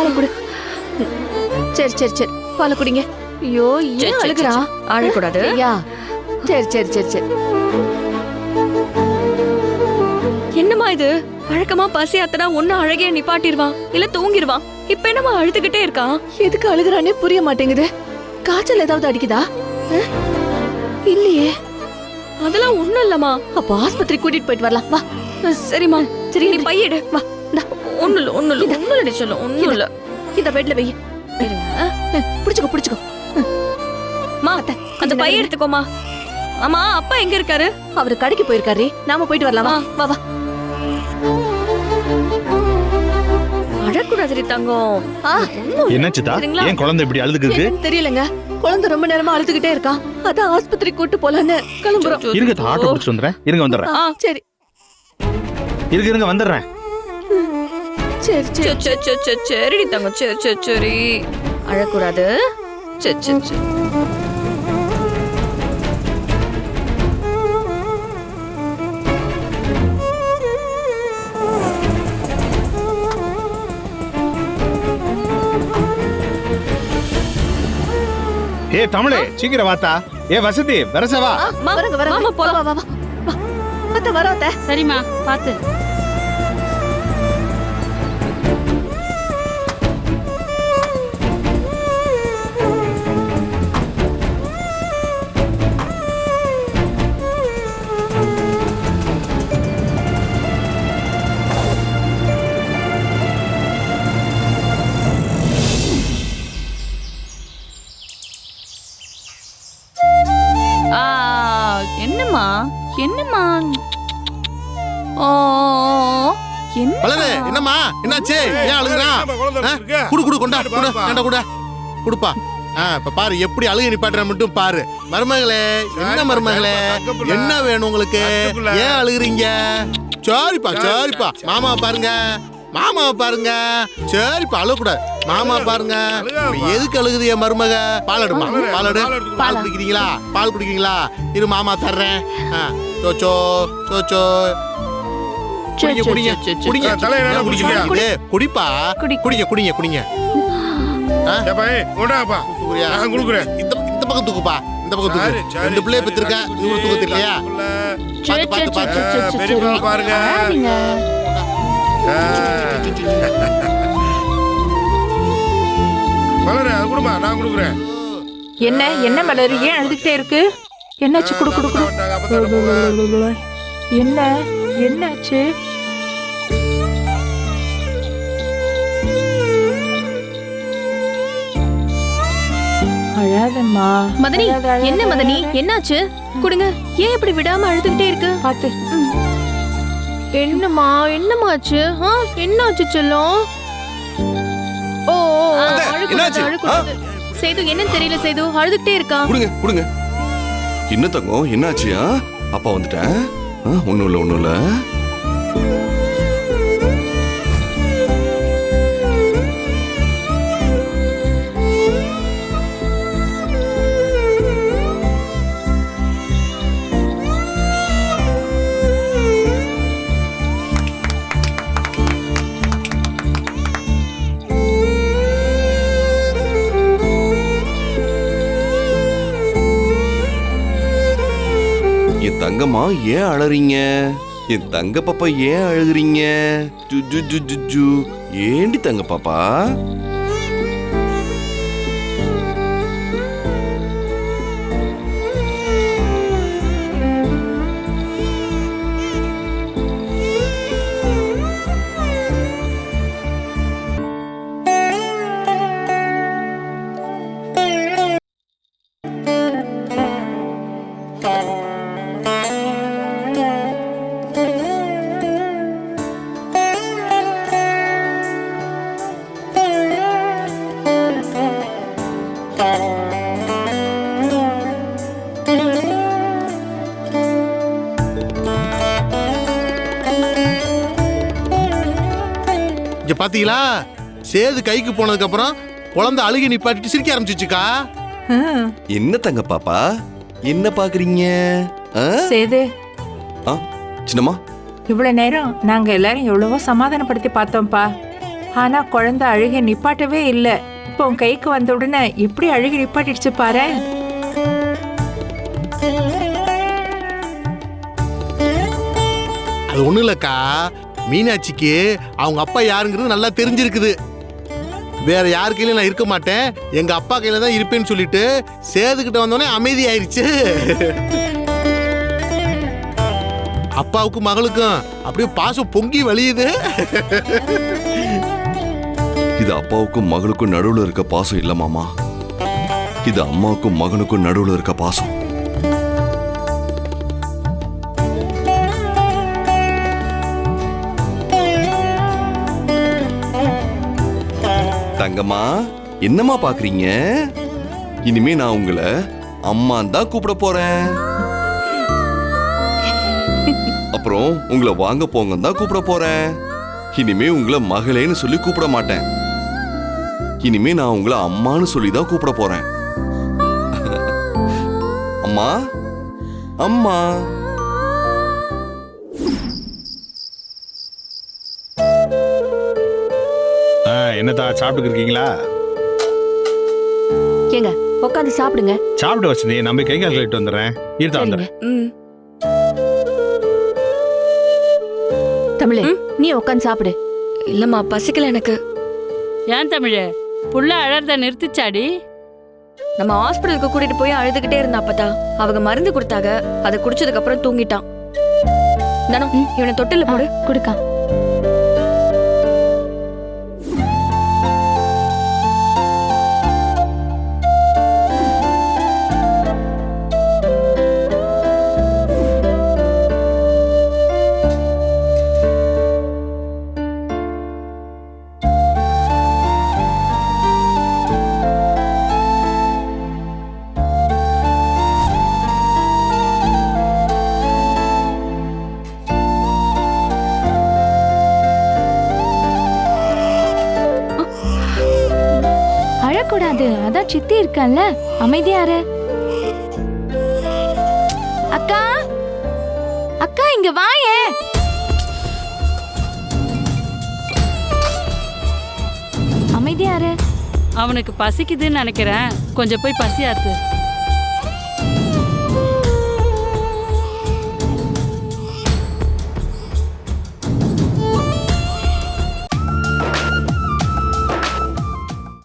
பாலை குடு. சரி சரி சரி பாலை குடிங்க. ஐயோ ஏன் அழுகுறா? அழக்கூடாது. ஐயா சரி சரி சரி சரி. என்னம்மா இது? வழக்கமா பசி அத்தனா ஒண்ணு அழகே நிப்பாட்டிடுவான், இல்ல தூங்கிடுவான். இப்ப என்னம்மா அழுதுகிட்டே இருக்கான்? எதுக்கு அழுகுறானே புரிய மாட்டேங்குது. காய்ச்சல் ஏதாவது அடிக்குதா? இல்லையே. அதெல்லாம் ஒண்ணும் இல்லம்மா. அப்ப ஆஸ்பத்திரி கூட்டிட்டு போயிட்டு வரலாம் வா. சரிம்மா, சரி நீ பையிடு. வா. ஒண்ணு இல்ல ஒண்ணு இல்ல ஒண்ணு இல்ல சொல்லும் ஒண்ணும் இல்ல. இந்த பெட்ல வை. புடிச்சுக்கோ புடிச்சுக்கோ. மா அந்த பைய எடுத்துக்கோமா. ஆமா அப்பா எங்க இருக்காரு? அவரு கடைக்கு போயிருக்காரு. நாம போயிட்டு வரலாம் வா. வா வா. அழக்கூடாது தங்கம். என்ன சித்தா? ஏன் குழந்தை இப்படி அழுதுக்குது? தெரியலங்க. குழந்தை ரொம்ப நேரமா அழுதுகிட்டே இருக்கா. அதான் ஆஸ்பத்திரி கூட்டு போலான்னு கிளம்புறோம். இருங்க ஆட்டோ பிடிச்சு வந்துடுறேன். இருங்க வந்துடுறேன். சரி இருங்க வந்துடுறேன். சரி சரி சரி தங்கம். சரி சரி சரி அழக்கூடாது. சரி சரி சரி. ஏ தமிழே சீக்கிரம் வாத்தா. ஏ வசதி வரசவா. வரங்க வரங்க. மாமா போலாம். வா வா வா. அத்தை வரோம் அத்தை. சரிம்மா பாத்து. என்னம்மா என்னம்மா? ஓ என்ன பலரே என்னம்மா என்னாச்சு? ஏன் அழுகுறா? குடு குடு கொண்டா குடு ஏண்டா குடு குடுப்பா. இப்ப பாரு எப்படி அழுகை நிப்பாட்டுற மட்டும் பாரு. மருமகளே என்ன மருமகளே என்ன வேணும் உங்களுக்கு? ஏன் அழுகுறீங்க? சரிப்பா சரிப்பா. மாமாவை பாருங்க மாமாவை பாருங்க. சரிப்பா அழுகக்கூடாது. மாமா பாருங்க. எதுக்கு அழுகுது என் மருமக? பாலடுமா பாலடு. பால் குடிக்கிறீங்களா? பால் குடிக்கிறீங்களா? இரு மாமா தர்றேன். சோச்சோ சோச்சோ குடிங்க குடிங்க குடிங்க. குடிங்க குடிப்பா. குடிங்க குடிங்க குடிங்க. இந்த பக்கம் தூக்குப்பா. இந்த பக்கம் தூக்கு. ரெண்டு பிள்ளைய பெற்றிருக்க. இவரு தூக்க தெரியலையா? பாத்து பாத்து பாத்து பாருங்க. என்ன என்ன மலர் ஏன் அழுதுகிட்டே இருக்கு? என்னாச்சு? குடு குடு குடு. என்ன என்னாச்சு? அழாதம்மா. மதனி என்ன மதனி என்னாச்சு? கொடுங்க. ஏன் இப்படி விடாம அழுதுகிட்டே இருக்கு? பாத்து. என்னம்மா என்னமாச்சு? என்னாச்சு செல்லம்? ஓ அழுக்கூடாது. சேது என்னன்னு தெரியல. சேது அழுதுகிட்டே இருக்கா. குடுங்க குடுங்க. என்ன தங்கம் என்னாச்சு? அப்பா வந்துட்டேன். ஒண்ணும் இல்ல ஒண்ணும் இல்ல. தங்கம்மா ஏன் அழறீங்க? என் தங்க பாப்பா ஏன் அழுகுறீங்க? ஏண்டி தங்க பாப்பா? இங்க பாத்தீங்களா? சேது கைக்கு போனதுக்கு அப்புறம் குழந்தை அழுகி நிப்பாட்டிட்டு சிரிக்க ஆரம்பிச்சுச்சுக்கா. என்ன தங்க பாப்பா என்ன பாக்குறீங்க? சேது சின்னம்மா இவ்வளவு நேரம் நாங்க எல்லாரும் எவ்வளவோ சமாதானப்படுத்தி பார்த்தோம்ப்பா. ஆனா குழந்தை அழுகை நிப்பாட்டவே இல்ல. இப்போ உன் கைக்கு வந்த உடனே எப்படி அழுகை நிப்பாட்டிடுச்சு பாரு. அது ஒண்ணும் இல்லக்கா, மீனாட்சிக்கு அவங்க அப்பா யாருங்கிறது நல்லா தெரிஞ்சிருக்குது. வேற யார் கையில நான் இருக்க மாட்டேன், எங்க அப்பா கையில தான் இருப்பேன்னு சொல்லிட்டு சேதுக்கிட்ட வந்தோடனே அமைதி ஆயிருச்சு. அப்பாவுக்கும் மகளுக்கும் அப்படியே பாசம் பொங்கி வழியுது. இது அப்பாவுக்கும் மகளுக்கும் நடுவுல இருக்க பாசம் இல்ல மாமா, இது அம்மாவுக்கும் மகனுக்கும் நடுவுல இருக்க பாசம். தங்கம்மா, என்னம்மா பாக்குறீங்க? இனிமே நான் உங்களை அம்மா தான் கூப்பிட போறேன். அப்புறம் உங்களை வாங்க போங்க தான் கூப்பிட போறேன். இனிமே உங்களை மகளேன்னு சொல்லி கூப்பிட மாட்டேன். இனிமே நான் உங்களை அம்மான்னு சொல்லி தான் கூப்பிட போறேன். அம்மா அம்மா. என்னதா சாப்பிட்டு இருக்கீங்களா? ஏங்க உட்காந்து சாப்பிடுங்க. சாப்பிட்டு வசந்தி, நம்ம கை கால் கழிட்டு வந்துடுறேன். இருந்தா வந்துடுறேன். ம். தமிழே, நீ உட்காந்து சாப்பிடு. இல்லம்மா, பசிக்கல எனக்கு. ஏன் தமிழே, புள்ள அழறத நிறுத்திச்சாடி? நம்ம ஹாஸ்பிடலுக்கு கூட்டிட்டு போய் அழுதுகிட்டே இருந்தா அப்பதா. அவங்க மருந்து கொடுத்தாங்க, அதை குடிச்சதுக்கு அப்புறம் தூங்கிட்டான். தானோ, இவனை தொட்டில போடு. குடுக்கா. கூடாது, அதான் சித்தி இருக்கல்ல, அமைதியாரு. அக்கா அக்கா இங்க வாயே. அமைதியாரு. அவனுக்கு பசிக்குதுன்னு நினைக்கிறேன், கொஞ்சம் போய் பசி ஆத்து.